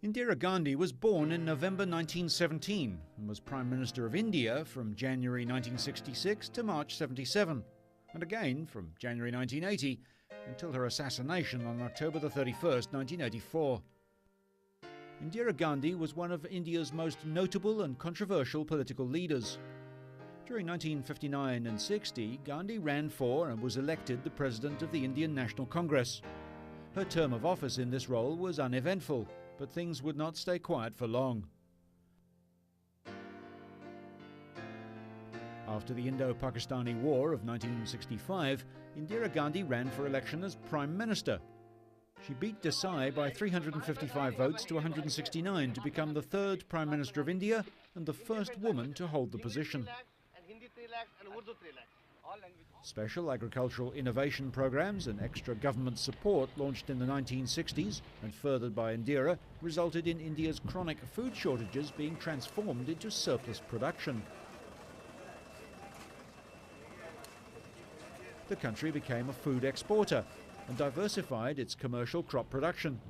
Indira Gandhi was born in November 1917 and was Prime Minister of India from January 1966 to March 77, and again from January 1980 until her assassination on October 31st, 1984. Indira Gandhi was one of India's most notable and controversial political leaders. During 1959 and 60, Gandhi ran for and was elected the President of the Indian National Congress. Her term of office in this role was uneventful, but things would not stay quiet for long. After the Indo-Pakistani War of 1965, Indira Gandhi ran for election as Prime Minister. She beat Desai by 355 votes to 169 to become the third Prime Minister of India and the first woman to hold the position. Special agricultural innovation programs and extra government support launched in the 1960s and furthered by Indira resulted in India's chronic food shortages being transformed into surplus production. The country became a food exporter and diversified its commercial crop production.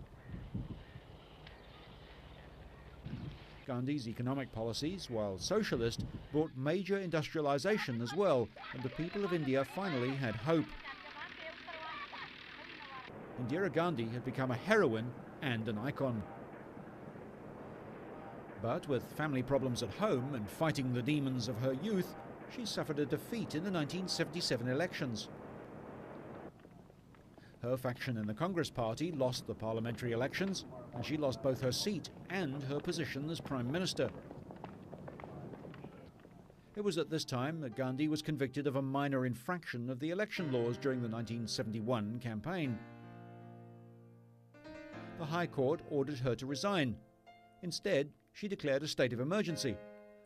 Gandhi's economic policies, while socialist, brought major industrialization as well, and the people of India finally had hope. Indira Gandhi had become a heroine and an icon. But with family problems at home and fighting the demons of her youth, she suffered a defeat in the 1977 elections. Her faction in the Congress Party lost the parliamentary elections, and she lost both her seat and her position as Prime Minister. It was at this time that Gandhi was convicted of a minor infraction of the election laws during the 1971 campaign. The High Court ordered her to resign. Instead, she declared a state of emergency.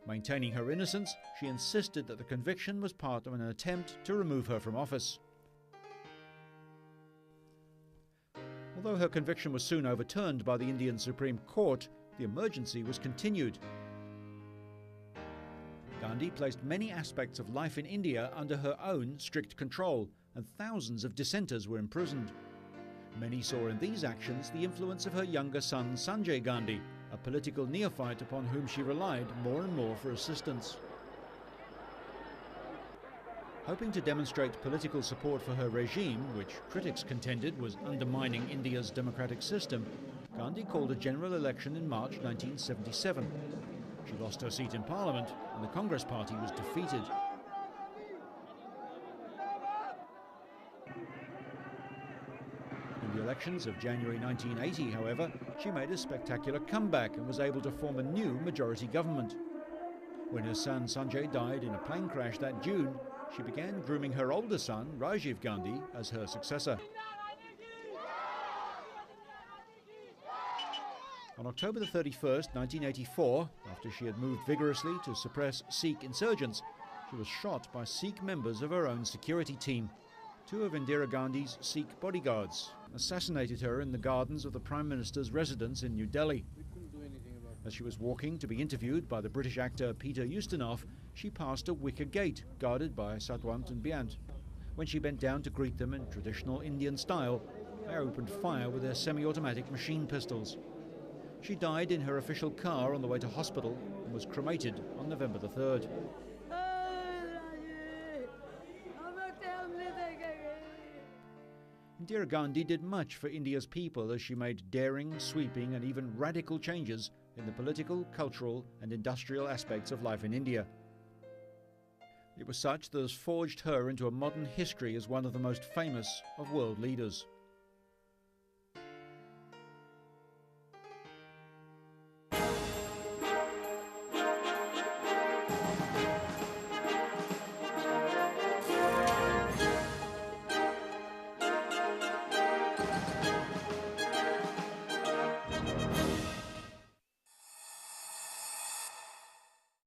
Maintaining her innocence, she insisted that the conviction was part of an attempt to remove her from office. Although her conviction was soon overturned by the Indian Supreme Court, the emergency was continued. Gandhi placed many aspects of life in India under her own strict control, and thousands of dissenters were imprisoned. Many saw in these actions the influence of her younger son Sanjay Gandhi, a political neophyte upon whom she relied more and more for assistance. Hoping to demonstrate political support for her regime, which critics contended was undermining India's democratic system, Gandhi called a general election in March 1977. She lost her seat in Parliament, and the Congress Party was defeated. In the elections of January 1980, however, she made a spectacular comeback and was able to form a new majority government. When her son Sanjay died in a plane crash that June, she began grooming her older son, Rajiv Gandhi, as her successor. On October 31st, 1984, after she had moved vigorously to suppress Sikh insurgents, she was shot by Sikh members of her own security team. Two of Indira Gandhi's Sikh bodyguards assassinated her in the gardens of the Prime Minister's residence in New Delhi. As she was walking to be interviewed by the British actor Peter Ustinov, she passed a wicker gate guarded by Satwant and Beyant. When she bent down to greet them in traditional Indian style, they opened fire with their semi-automatic machine pistols. She died in her official car on the way to hospital and was cremated on November the 3rd. Indira Gandhi did much for India's people as she made daring, sweeping and even radical changes in the political, cultural and industrial aspects of life in India. It was such that has forged her into a modern history as one of the most famous of world leaders.